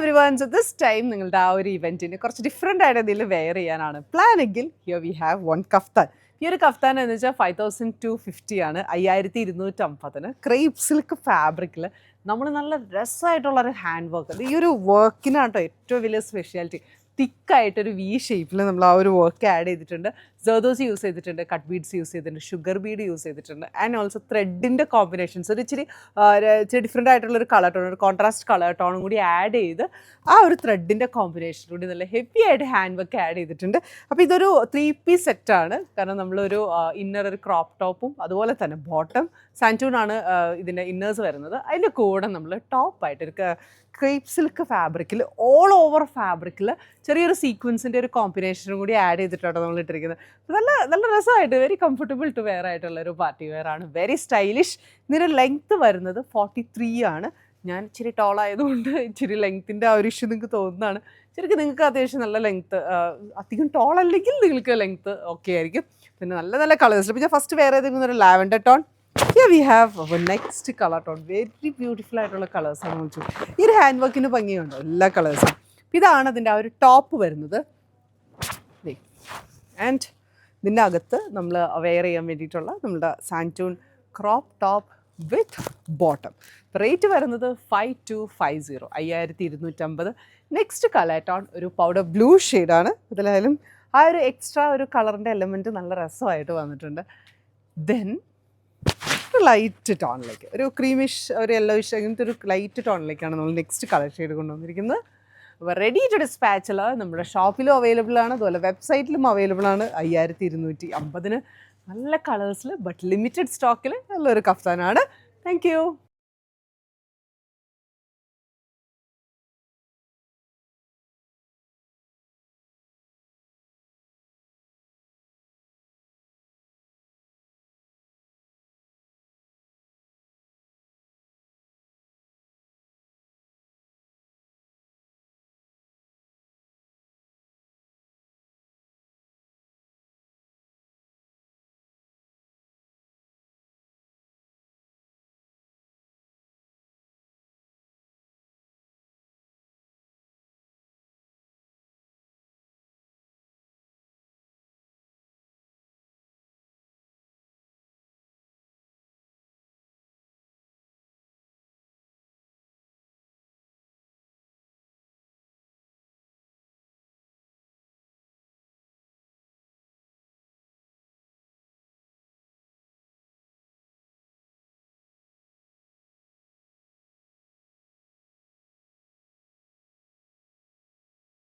everyone, so this time നിങ്ങളുടെ ആ ഒരു ഇവൻറ്റിന് കുറച്ച് ഡിഫറെൻ്റ് ആയിട്ട് എന്തെങ്കിലും വെയർ ചെയ്യാനാണ് പ്ലാൻ എങ്കിൽ here we have one kaftan. ഈ ഒരു കഫ്താൻ എന്ന് വെച്ചാൽ 5250 ആണ്, 5250 ക്രേപ്പ് സിൽക്ക് ഫാബ്രിക്കിൽ നമ്മൾ നല്ല രസമായിട്ടുള്ളൊരു ഹാൻഡ് വർക്ക്. ഈ ഒരു വർക്കിനാണ് കേട്ടോ ഏറ്റവും വലിയ സ്പെഷ്യാലിറ്റി. തിക്കായിട്ടൊരു വി ഷേപ്പിൽ നമ്മൾ ആ ഒരു വർക്ക് ആഡ് ചെയ്തിട്ടുണ്ട്. സെർദോസി യൂസ് ചെയ്തിട്ടുണ്ട്, കട്ട് ബീഡ്സ് യൂസ് ചെയ്തിട്ടുണ്ട്, ഷുഗർ ബീഡ് യൂസ് ചെയ്തിട്ടുണ്ട്, ആൻഡ് ഓൾസോ ത്രെഡിൻ്റെ കോമ്പിനേഷൻസ് ഒരു ഇച്ചിരി ഡിഫറെൻ്റ് ആയിട്ടുള്ളൊരു കളർ ടോൺ, ഒരു കോൺട്രാസ്റ്റ് കളർ ടോണും കൂടി ആഡ് ചെയ്ത് ആ ഒരു ത്രെഡിൻ്റെ കോമ്പിനേഷൻ കൂടി നല്ല ഹെവി ആയിട്ട് ഹാൻഡ് വർക്ക് ആഡ് ചെയ്തിട്ടുണ്ട്. അപ്പോൾ ഇതൊരു 3-piece സെറ്റാണ്. കാരണം നമ്മളൊരു ഇന്നർ ഒരു ക്രോപ്പ് ടോപ്പും അതുപോലെ തന്നെ ബോട്ടം സാൻറ്റൂണാണ് ഇതിൻ്റെ ഇന്നേഴ്സ് വരുന്നത്. അതിൻ്റെ കൂടെ നമ്മൾ ടോപ്പായിട്ട് ഒരു ക്രേപ്പ് സിൽക്ക് ഫാബ്രിക്കിൽ ഓൾ ഓവർ ഫാബ്രിക്കിൽ ചെറിയൊരു സീക്വൻസിൻ്റെ ഒരു കോമ്പിനേഷനും കൂടി ആഡ് ചെയ്തിട്ടാണ് നമ്മൾ ഇട്ടിരിക്കുന്നത്. നല്ല രസമായിട്ട് വെരി കംഫർട്ടബിൾ ടു വെയർ ആയിട്ടുള്ള ഒരു പാർട്ടി വെയർ ആണ്, വെരി സ്റ്റൈലിഷ്. ഇതിൻ്റെ ലെങ്ത്ത് വരുന്നത് 43 ആണ്. ഞാൻ ഇച്ചിരി ടോളായതുകൊണ്ട് ഇച്ചിരി ലെങ്ത്തിൻ്റെ ആ ഒരു ഇഷ്യൂ നിങ്ങൾക്ക് തോന്നുന്നതാണ്. ശരിക്കും നിങ്ങൾക്ക് അത്യാവശ്യം നല്ല ലെങ്ത്ത്, അധികം ടോൾ അല്ലെങ്കിൽ നിങ്ങൾക്ക് ലെങ്ത്ത് ഓക്കെ ആയിരിക്കും. പിന്നെ നല്ല നല്ല കളേഴ്സ്. ഇപ്പോൾ ഞാൻ ഫസ്റ്റ് വെയർ ചെയ്തിരിക്കുന്ന ഒരു lavender tone. Here we have our next color tone. Very beautiful ആയിട്ടുള്ള കളേഴ്സാണ് വിളിച്ചു. ഈ ഒരു ഹാൻഡ് വർക്കിന് ഭംഗിയുണ്ട് എല്ലാ കളേഴ്സും. ഇതാണ് അതിൻ്റെ ആ ഒരു ടോപ്പ് വരുന്നത്. ആൻഡ് ഇതിൻ്റെ അകത്ത് നമ്മൾ വെയർ ചെയ്യാൻ വേണ്ടിയിട്ടുള്ള നമ്മുടെ സാൻറ്റൂൺ ക്രോപ്പ് ടോപ്പ് വിത്ത് ബോട്ടം. റേറ്റ് വരുന്നത് 5250, 5250. നെക്സ്റ്റ് കളർ ടോൺ ഒരു പൗഡർ ബ്ലൂ ഷെയ്ഡാണ്. ഇതിലായാലും ആ ഒരു എക്സ്ട്രാ ഒരു കളറിൻ്റെ എലമെൻറ്റ് നല്ല രസമായിട്ട് വന്നിട്ടുണ്ട്. ദെൻ ലൈറ്റ് ടോണിലേക്ക് ഒരു ക്രീമിഷ്, ഒരു യെല്ലോയിഷ്, അങ്ങനത്തെ ഒരു ലൈറ്റ് ടോണിലേക്കാണ് നമ്മൾ നെക്സ്റ്റ് കളർ ഷെയ്ഡ് കൊണ്ടുവന്നിരിക്കുന്നത്. അപ്പോൾ റെഡി ടു ഡിസ്പാച്ച് നമ്മുടെ ഷോപ്പിലും അവൈലബിൾ ആണ്, അതുപോലെ വെബ്സൈറ്റിലും അവൈലബിൾ ആണ്. 5250 നല്ല കളേഴ്സിൽ ബട്ട് ലിമിറ്റഡ് സ്റ്റോക്കിൽ നല്ലൊരു കഫ്താനാണ്. Thank you.